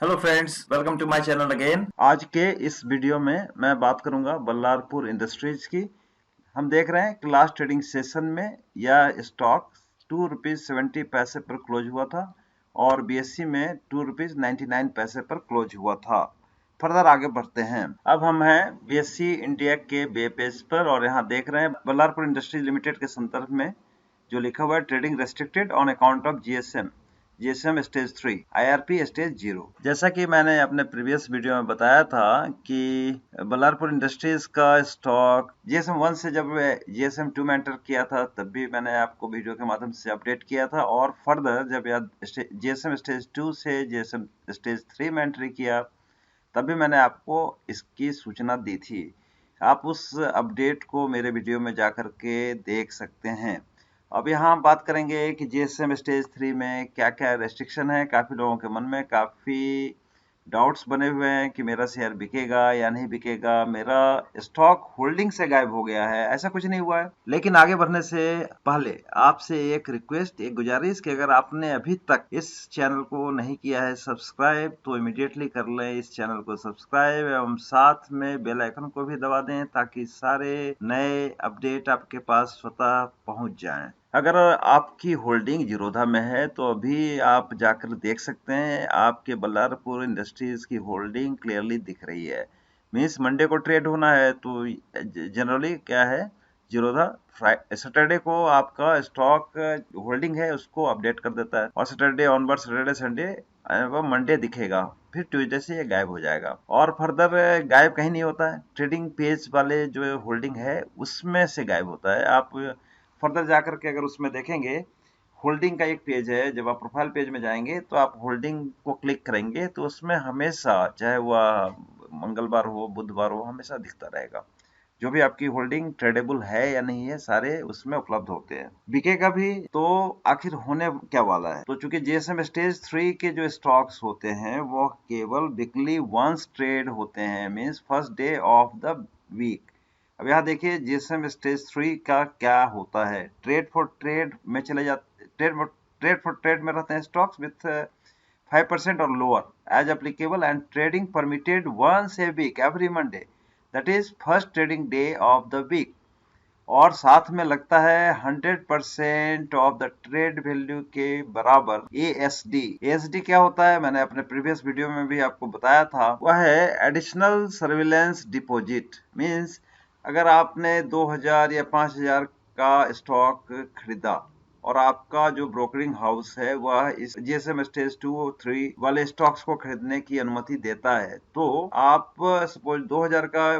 Hello friends, welcome to my channel again. आज के इस वीडियो में मैं बात करूंगा बल्लारपुर इंडस्ट्रीज की। हम देख रहे हैं कि लास्ट ट्रेडिंग सेशन में यह स्टॉक ₹2.70 पर क्लोज हुआ था और बीएससी में ₹2.99 पर क्लोज हुआ था। फर्दर आगे बढ़ते हैं। अब हम हैं बीएससी इंडिया के वेब पेज पर और यहाँ देख रहे हैं बल्लारपुर इंडस्ट्रीज लिमिटेड के संदर्भ में जो लिखा हुआ है trading restricted on account of GSM stage 3 IRP stage 0। जैसा कि मैंने अपने प्रीवियस वीडियो में बताया था कि बल्लारपुर इंडस्ट्रीज का स्टॉक जीएसएम 1 से जब जीएसएम 2 में एंटर किया था तब भी मैंने आपको वीडियो के माध्यम से अपडेट किया था और फर्दर जब जीएसएम स्टेज 2 से जीएसएम स्टेज 3 में एंट्री किया तब भी मैंने आपको इसकी सूचना दी थी। आप उस अपडेट को मेरे वीडियो में जाकर के देख सकते हैं। अब यहाँ हम बात करेंगे कि जीएसएम स्टेज 3 में क्या क्या रेस्ट्रिक्शन है। काफ़ी लोगों के मन में काफ़ी डाउट्स बने हुए हैं कि मेरा शेयर बिकेगा या नहीं बिकेगा, मेरा स्टॉक होल्डिंग से गायब हो गया है। ऐसा कुछ नहीं हुआ है। लेकिन आगे बढ़ने से पहले आपसे एक रिक्वेस्ट, एक गुजारिश कि अगर आपने अभी तक इस चैनल को नहीं किया है सब्सक्राइब तो इमीडिएटली कर लें इस चैनल को सब्सक्राइब एवं साथ में बेल आइकन को भी दबा दें ताकि सारे नए अपडेट आपके पास स्वतः पहुंच जाएं। अगर आपकी होल्डिंग जीरोधा में है तो अभी आप जाकर देख सकते हैं आपके बल्लारपुर इंडस्ट्रीज की होल्डिंग क्लियरली दिख रही है। मीन्स मंडे को ट्रेड होना है तो जनरली क्या है, जीरोधा सैटरडे को आपका स्टॉक होल्डिंग है उसको अपडेट कर देता है और सैटरडे ऑनवर्ड सैटरडे संडे वो मंडे दिखेगा, फिर ट्यूसडे से ये गायब हो जाएगा और फर्दर गायब कहीं नहीं होता है। ट्रेडिंग पेज वाले जो होल्डिंग है उसमें से गायब होता है। आप फर्दर जाकर के अगर उसमें देखेंगे होल्डिंग का एक पेज है, जब आप प्रोफाइल पेज में जाएंगे तो आप होल्डिंग को क्लिक करेंगे तो उसमें हमेशा चाहे वह मंगलवार हो बुधवार हो हमेशा दिखता रहेगा। जो भी आपकी होल्डिंग ट्रेडेबल है या नहीं है सारे उसमें उपलब्ध होते हैं। बिकेगा भी तो आखिर होने क्या वाला है, तो चूंकि जीएसएम स्टेज 3 के जो स्टॉक्स होते हैं वो केवल वीकली वंस ट्रेड होते हैं, means first day of the week. अब यहाँ देखिए जीएसएम स्टेज 3 का क्या होता है। ट्रेड फॉर ट्रेड में चले जाते, ट्रेड फॉर ट्रेड में रहते हैं स्टॉक्स विथ 5% और lower as applicable and trading permitted once a week every Monday, that is first trading day of the week. और साथ में लगता है 100% ऑफ द ट्रेड वैल्यू के बराबर एएसडी। एएसडी क्या होता है मैंने अपने प्रीवियस वीडियो में भी आपको बताया था, वह है एडिशनल सर्विलेंस डिपॉजिट। मींस अगर आपने 2000 या 5000 का स्टॉक खरीदा और आपका जो ब्रोकरिंग हाउस है वह इस जीएसएम स्टेज 2 और 3 वाले स्टॉक्स को खरीदने की अनुमति देता है, तो आप सपोज 2000 का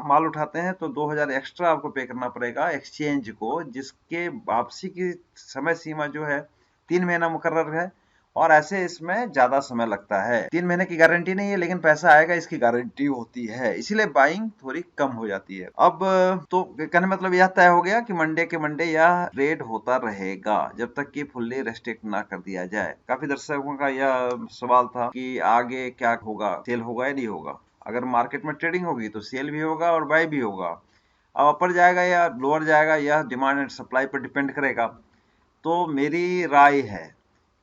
माल उठाते हैं तो 2000 एक्स्ट्रा आपको पे करना पड़ेगा एक्सचेंज को, जिसके वापसी की समय सीमा जो है 3 महीना मुकर्रर है और ऐसे इसमें ज्यादा समय लगता है। 3 महीने की गारंटी नहीं है लेकिन पैसा आएगा इसकी गारंटी होती है, इसीलिए बाइंग थोड़ी कम हो जाती है। अब तो कहने मतलब यह तय हो गया कि मंडे के मंडे यह ट्रेड होता रहेगा जब तक कि फुल्ली रेस्ट्रिक्ट ना कर दिया जाए। काफी दर्शकों का यह सवाल था कि आगे क्या होगा, सेल होगा या नहीं होगा। अगर मार्केट में ट्रेडिंग होगी तो सेल भी होगा और बाय भी होगा। अब अपर जाएगा या लोअर जाएगा यह डिमांड एंड सप्लाई पर डिपेंड करेगा। तो मेरी राय है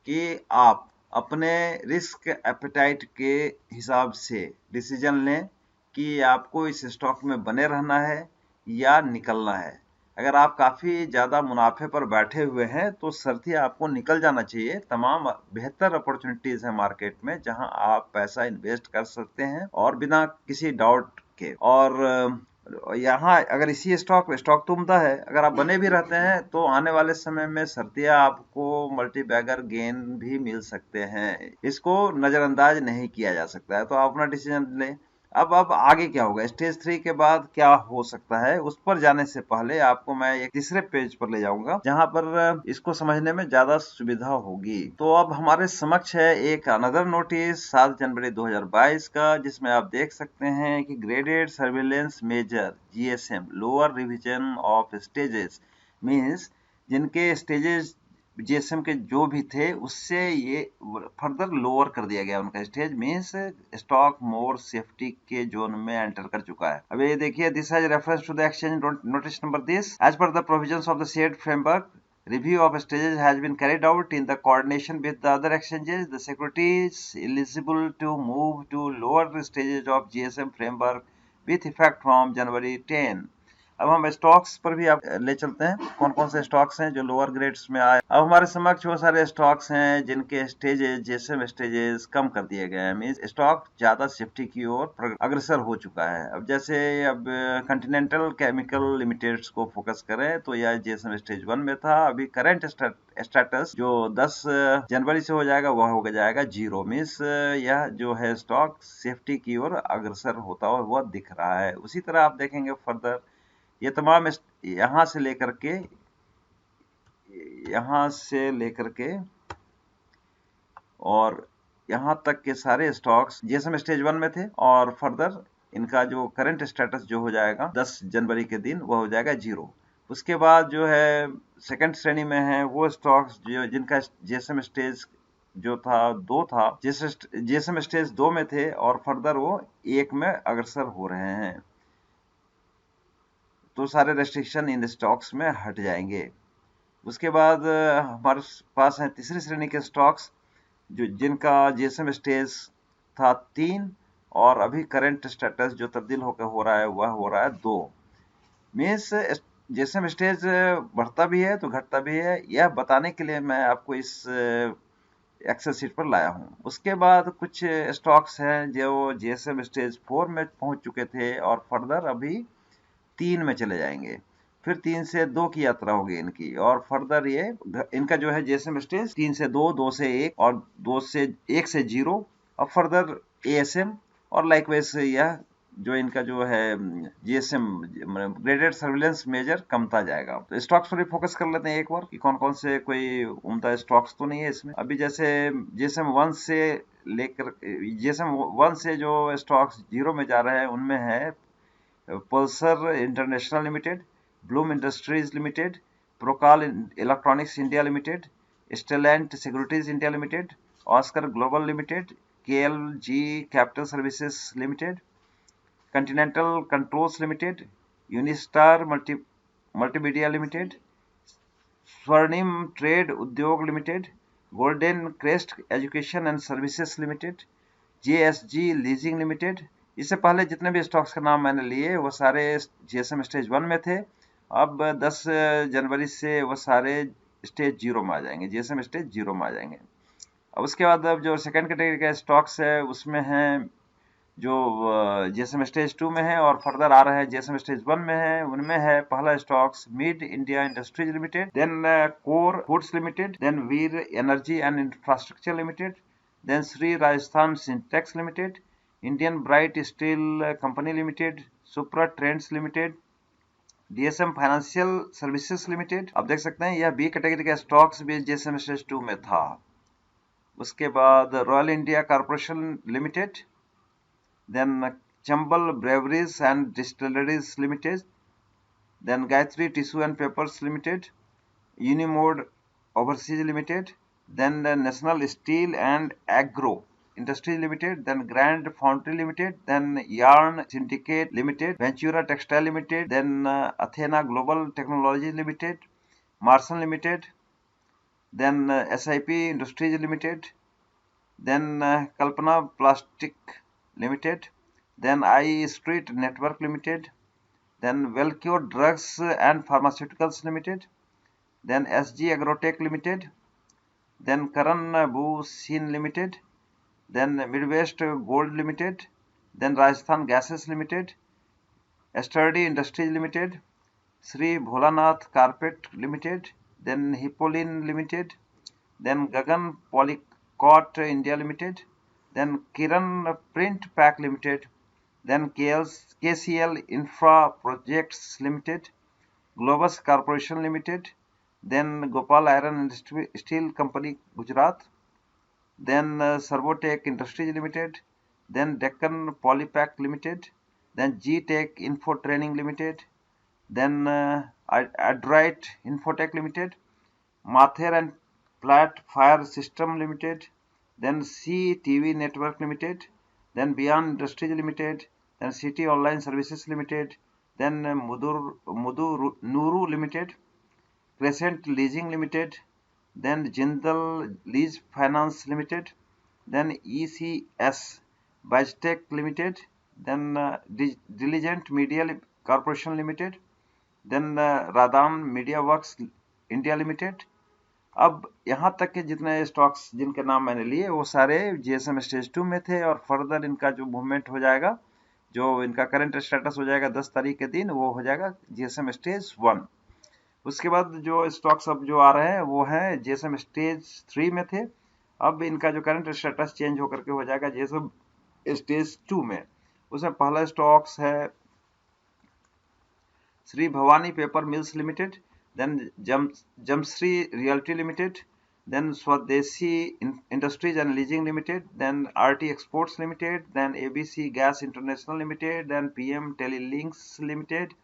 कि आप अपने रिस्क एपेटाइट के हिसाब से डिसीजन लें कि आपको इस स्टॉक में बने रहना है या निकलना है। अगर आप काफ़ी ज़्यादा मुनाफे पर बैठे हुए हैं तो शर्तिया आपको निकल जाना चाहिए। तमाम बेहतर अपॉर्चुनिटीज़ हैं मार्केट में जहां आप पैसा इन्वेस्ट कर सकते हैं और बिना किसी डाउट के। और यहाँ अगर इसी स्टॉक स्टॉक तो उम्दा है, अगर आप बने भी रहते हैं तो आने वाले समय में शर्तिया आपको मल्टी बैगर गेन भी मिल सकते हैं, इसको नज़रअंदाज नहीं किया जा सकता है। तो आप अपना डिसीजन लें। अब आगे क्या होगा, स्टेज 3 के बाद क्या हो सकता है, उस पर जाने से पहले आपको मैं एक तीसरे पेज पर ले जाऊंगा जहां पर इसको समझने में ज्यादा सुविधा होगी। तो अब हमारे समक्ष है एक अनदर नोटिस 7 जनवरी 2022 का, जिसमें आप देख सकते हैं कि graded surveillance major GSM lower revision of stages, means जिनके स्टेजेस जीएसएम के जो भी थे उससे ये फर्दर लोअर कर दिया गया उनका stage, means stock more safety के जोन में एंटर कर चुका है। अब ये देखिए, this has reference to the exchange notice number this as per the provisions of the shared framework Review of stages has been carried out in the coordination with the other exchanges. The security is eligible to move to lower stages of GSM framework with effect from January 10. अब हम stocks पर भी आप ले चलते हैं, कौन कौन से स्टॉक्स हैं जो लोअर ग्रेड्स में आए। अब हमारे समक्ष वो सारे स्टॉक्स हैं जिनके स्टेजेस जीएसएम स्टेजेस कम कर दिए गए हैं, मींस स्टॉक ज्यादा सेफ्टी की ओर अग्रसर हो चुका है। अब जैसे अब कंटिनेंटल केमिकल लिमिटेड को फोकस करें तो यह जीएसएम स्टेज 1 में था। अभी करंट स्टेटस जो 10 जनवरी से हो जाएगा वह हो जाएगा 0, मीन्स यह जो है स्टॉक सेफ्टी की ओर अग्रसर होता हुआ दिख रहा है। उसी तरह आप देखेंगे फर्दर ये तमाम यहां से लेकर के और यहां तक के सारे स्टॉक्स जीएसएम स्टेज 1 में थे और फर्दर इनका जो करंट स्टेटस जो हो जाएगा 10 जनवरी के दिन वह हो जाएगा 0। उसके बाद जो है सेकंड श्रेणी में है वो स्टॉक्स जो जिनका जीएसएम स्टेज जो था 2 था, जीएसएम स्टेज 2 में थे और फर्दर वो 1 में अग्रसर हो रहे हैं, तो सारे रेस्ट्रिक्शन इन स्टॉक्स में हट जाएंगे। उसके बाद हमारे पास है तीसरी श्रेणी के स्टॉक्स जो जिनका जीएसएम स्टेज था 3 और अभी करंट स्टेटस जो तब्दील होकर हो रहा है वह हो रहा है 2, मीन्स जीएसएम स्टेज बढ़ता भी है तो घटता भी है। यह बताने के लिए मैं आपको इस एक्सेल शीट पर लाया हूं। उसके बाद कुछ स्टॉक्स हैं जो जीएसएम स्टेज 4 में पहुंच चुके थे और फर्दर अभी 3 में चले जाएंगे, फिर 3 से 2 की यात्रा होगी इनकी और फर्दर ये इनका जो है जीएसएम स्टेज 3 से 2, 2 से 1 और 2 से 1 से 0 और फर्दर एएसएम और लाइकवाइज यह जो इनका जो है जीएसएम ग्रेडेड सर्विलेंस मेजर कमता जाएगा। तो स्टॉक्स पर भी फोकस कर लेते हैं एक बार कि कौन कौन से कोई उम्दा स्टॉक्स तो नहीं है इसमें। अभी जैसे जीएसएम 1 से लेकर जीएसएम 1 से जो स्टॉक्स 0 में जा रहे हैं उनमें है Pulsar international limited, Bloom industries limited, Procal electronics India limited, Stellant securities India limited, Oscar global limited, KLG capital services limited, continental controls limited, Unistar multimedia limited, Swarnim trade Udyog limited, golden crest education and services limited, JSG leasing limited. इससे पहले जितने भी stocks का नाम मैंने लिए वो सारे जीएसएम स्टेज 1 में थे। अब 10 जनवरी से वो सारे स्टेज 0 में आ जाएंगे, जीएसएम स्टेज 0 में आ जाएंगे। अब उसके बाद अब जो सेकंड कैटेगरी का स्टॉक्स है उसमें हैं जो जीएसएम स्टेज 2 में है और फर्दर आ रहे हैं जीएसएम स्टेज 1 में है। उनमें है पहला stocks Mid India industries limited, then Core Foods limited, then Veer energy and infrastructure limited, then Shri Rajasthan Syntex limited, Indian bright steel company limited, Supra trends limited, DSM financial services limited. आप देख सकते हैं यह बी कैटेगरी का stocks भी GSM stage 2 में था। उसके बाद royal India corporation limited, then Chambal breweries and distilleries limited, then Gayatri tissue and papers limited, यूनिमोड overseas limited, then national steel and agro Industries Limited, then Grand Foundry Limited, then Yarn Syndicate Limited, Ventura Textile Limited, then Athena Global Technology Limited, Marson Limited, then SIP Industries Limited, then Kalpana Plastic Limited, then I Street Network Limited, then Velcure Drugs and Pharmaceuticals Limited, then SG Agrotech Limited, then Karan Bhusin Limited, then Midwest Gold Limited, then Rajasthan Gases Limited, Sturdy Industries Limited, Sri Bholanath Carpet Limited, then Hippoline Limited, then Gagan Polycot India Limited, then Kiran Print Pack Limited, then KCL Infra Projects Limited, Globus Corporation Limited, then Gopal Iron and Steel Company Gujarat, then Servotech Industries Limited, then Deccan Polypack Limited, then G-Tech Info Training Limited, then Adroit Infotech Limited, Mather and Platt Fire System Limited, then CTV Network Limited, then Beyond Industries Limited, then City Online Services Limited, then Nuru Limited, Crescent Leasing Limited, then Jindal Lease Finance Limited, then ECS Bajtech Limited, then Diligent Media Corporation Limited, then Radam Media Works India Limited। अब यहाँ तक के जितने stocks जिनके नाम मैंने लिए वो सारे जीएसएम स्टेज 2 में थे, और फर्दर इनका जो मूवमेंट हो जाएगा, जो इनका करंट स्टेटस हो जाएगा 10 तारीख के दिन, वो हो जाएगा जीएसएम स्टेज 1। उसके बाद जो स्टॉक्स अब जो आ रहे हैं वो है जीएसएम स्टेज 3 में थे, अब इनका जो करंट स्टेटस चेंज होकर के हो जाएगा जीएसएम स्टेज 2 में। उसमें पहला स्टॉक्स है Shri Bhavani paper mills limited, then Jamshri realty limited, then Swadeshi industries and leasing limited, then RT exports limited, then ABC gas international limited, then PM telelinks limited,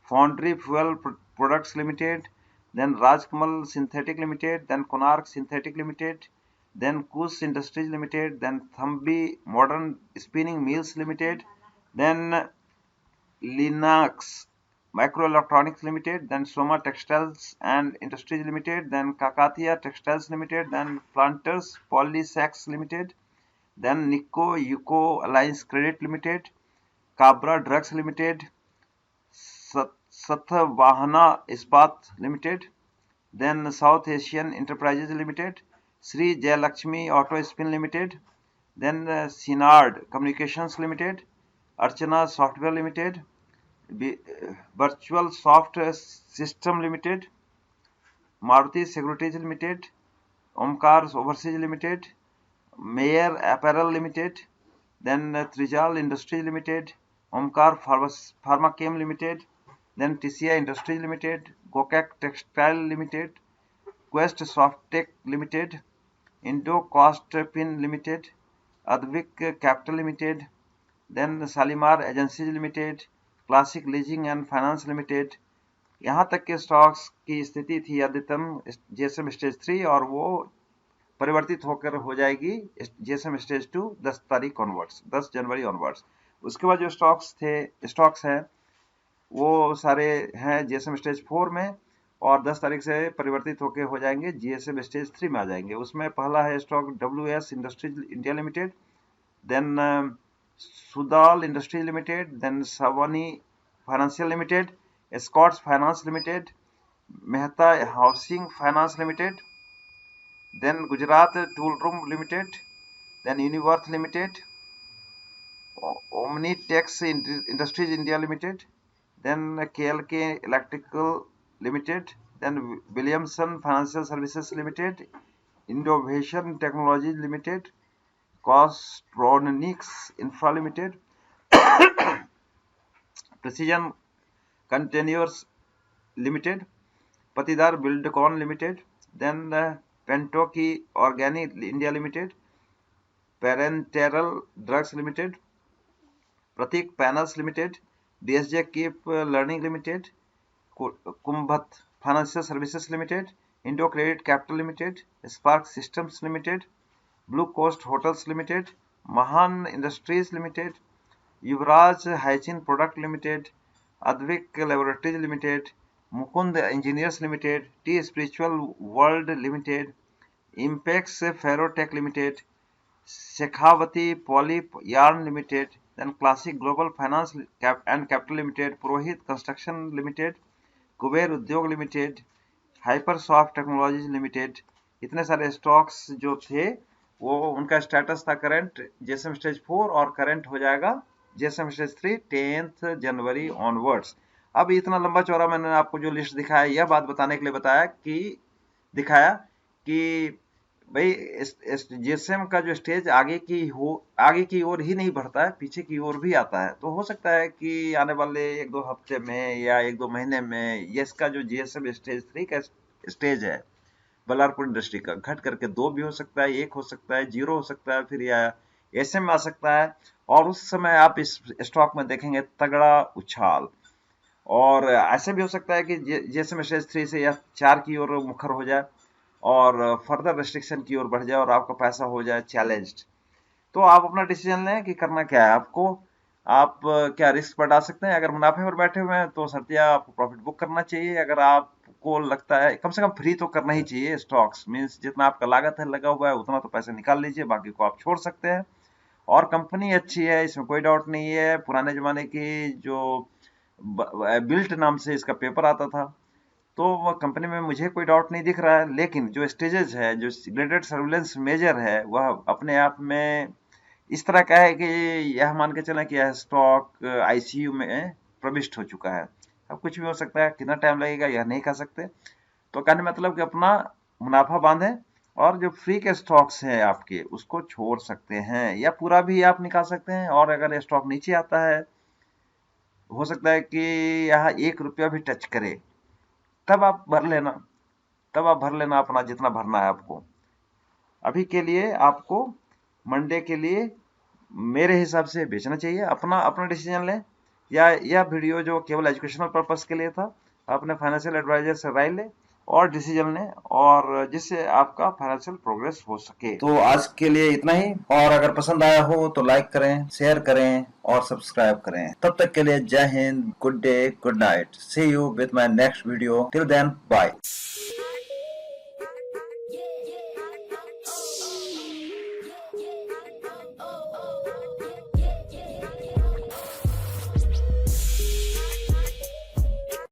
Foundry Fuel Products Limited, then Rajkamal Synthetic Limited, then Konark Synthetic Limited, then Kush Industries Limited, then Thambi Modern Spinning Mills Limited, then Linux Microelectronics Limited, then Soma Textiles and Industries Limited, then Kakatia Textiles Limited, then Planters Polysacs Limited, then Nico Yuko Alliance Credit Limited, Cabra Drugs Limited, Sathvahana Ispat Limited, then South Asian Enterprises Limited, Sri Jayalakshmi Auto Spin Limited, then Sinard Communications Limited, Archana Software Limited, Virtual Soft System Limited, Maruti Securities Limited, Omkar Overseas Limited, Mayer Apparel Limited, then Trijal Industries Limited, Omkar Pharmachem Limited, then TCI Industries Limited, Gokak Textile Limited, Quest Softtech Limited, Indo Cost Pin Limited, Advik Capital Limited, then Salimar Agencies Limited, Classic Leasing and Finance Limited। यहाँ तक के stocks की स्थिति थी अद्यतन GSM stage 3, और वो परिवर्तित होकर हो जाएगी जीएसएम स्टेज 2 10 तारीख ऑनवर्ड्स, 10 जनवरी ऑनवर्ड्स। उसके बाद जो स्टॉक्स हैं वो सारे हैं जीएसएम स्टेज 4 में, और 10 तारीख से परिवर्तित होकर हो जाएंगे जीएसएम स्टेज 3 में आ जाएंगे। उसमें पहला है stock WS industries India limited, then Sudal industries limited, then Savani financial limited, Scotts finance limited, Mehta housing finance limited, then Gujarat tool room limited, then Uniworth limited, Omnitex industries India limited, then KLK Electrical Limited, then Williamson Financial Services Limited, Innovation Technology Limited, Costronics Infra Limited, Precision Containers Limited, Patidar Buildcon Limited, then Pentoki Organic India Limited, Parenteral Drugs Limited, Pratik Panels Limited, DSJ Keep Learning Limited, Kumbhat Financial Services Limited, Indo Credit Capital Limited, Spark Systems Limited, Blue Coast Hotels Limited, Mahan Industries Limited, Yuvraj Hygiene Product Limited, Advik Laboratories Limited, Mukund Engineers Limited, T Spiritual World Limited, Impex Ferrotech Limited, Shekhawati Poly Yarn Limited, then Classic Global Finance and Capital Limited, Purohit Construction Limited, Kuber उद्योग limited, हाइपरसॉफ्ट technologies limited. इतने सारे stocks जो थे वो उनका status था current GSM stage 4, और current हो जाएगा जीएसएम स्टेज 3 10 जनवरी ऑनवर्ड्स। अब इतना लंबा चौड़ा मैंने आपको जो लिस्ट दिखाया, यह बात बताने के लिए दिखाया कि भाई जीएसएम का जो स्टेज आगे की ओर ही नहीं बढ़ता है, पीछे की ओर भी आता है। तो हो सकता है कि आने वाले 1-2 हफ्ते में या 1-2 महीने में ये इसका जो जीएसएम स्टेज 3 का स्टेज है बल्लारपुर इंडस्ट्री का, घट करके 2 भी हो सकता है, 1 हो सकता है, 0 हो सकता है, फिर या ऐसे में आ सकता है। और उस समय आप इस स्टॉक में देखेंगे तगड़ा उछाल। और ऐसे भी हो सकता है कि जीएसएम स्टेज 3 से या 4 की ओर मुखर हो जाए और फर्दर रेस्ट्रिक्शन की ओर बढ़ जाए और आपका पैसा हो जाए चैलेंज्ड। तो आप अपना डिसीजन लें कि करना क्या है आपको। आप क्या रिस्क पर डाल सकते हैं। अगर मुनाफे पर बैठे हुए हैं तो सर्तिया आपको प्रॉफिट बुक करना चाहिए। अगर आपको आपको लगता है कम से कम फ्री तो करना ही चाहिए स्टॉक्स, मीन्स जितना आपका लागत है लगा हुआ है उतना तो पैसे निकाल लीजिए, बाकी को आप छोड़ सकते हैं। और कंपनी अच्छी है, इसमें कोई डाउट नहीं है। पुराने जमाने की जो बिल्ट नाम से इसका पेपर आता था, तो वह कंपनी में मुझे कोई डाउट नहीं दिख रहा है। लेकिन जो स्टेजेस है, जो ग्रेडेड सर्विलेंस मेजर है, वह अपने आप में इस तरह का है कि यह मान के चलें कि यह स्टॉक आईसीयू में प्रविष्ट हो चुका है। अब कुछ भी हो सकता है, कितना टाइम लगेगा यह नहीं कह सकते। तो कहने मतलब कि अपना मुनाफा बांधें और जो फ्री के स्टॉक्स हैं आपके उसको छोड़ सकते हैं, या पूरा भी आप निकाल सकते हैं। और अगर ये स्टॉक नीचे आता है, हो सकता है कि यहाँ 1 रुपया भी टच करे, तब आप भर लेना, तब आप भर लेना अपना जितना भरना है आपको। अभी के लिए आपको मंडे के लिए मेरे हिसाब से बेचना चाहिए। अपना अपना डिसीजन लें, या यह वीडियो जो केवल एजुकेशनल पर्पस के लिए था, अपने फाइनेंशियल एडवाइजर से राय लें और डिसीजन लें, और जिससे आपका फाइनेंशियल प्रोग्रेस हो सके। तो आज के लिए इतना ही, और अगर पसंद आया हो तो लाइक करें, शेयर करें और सब्सक्राइब करें। तब तक के लिए जय हिंद, good day, good night, see you with my next video, till then bye.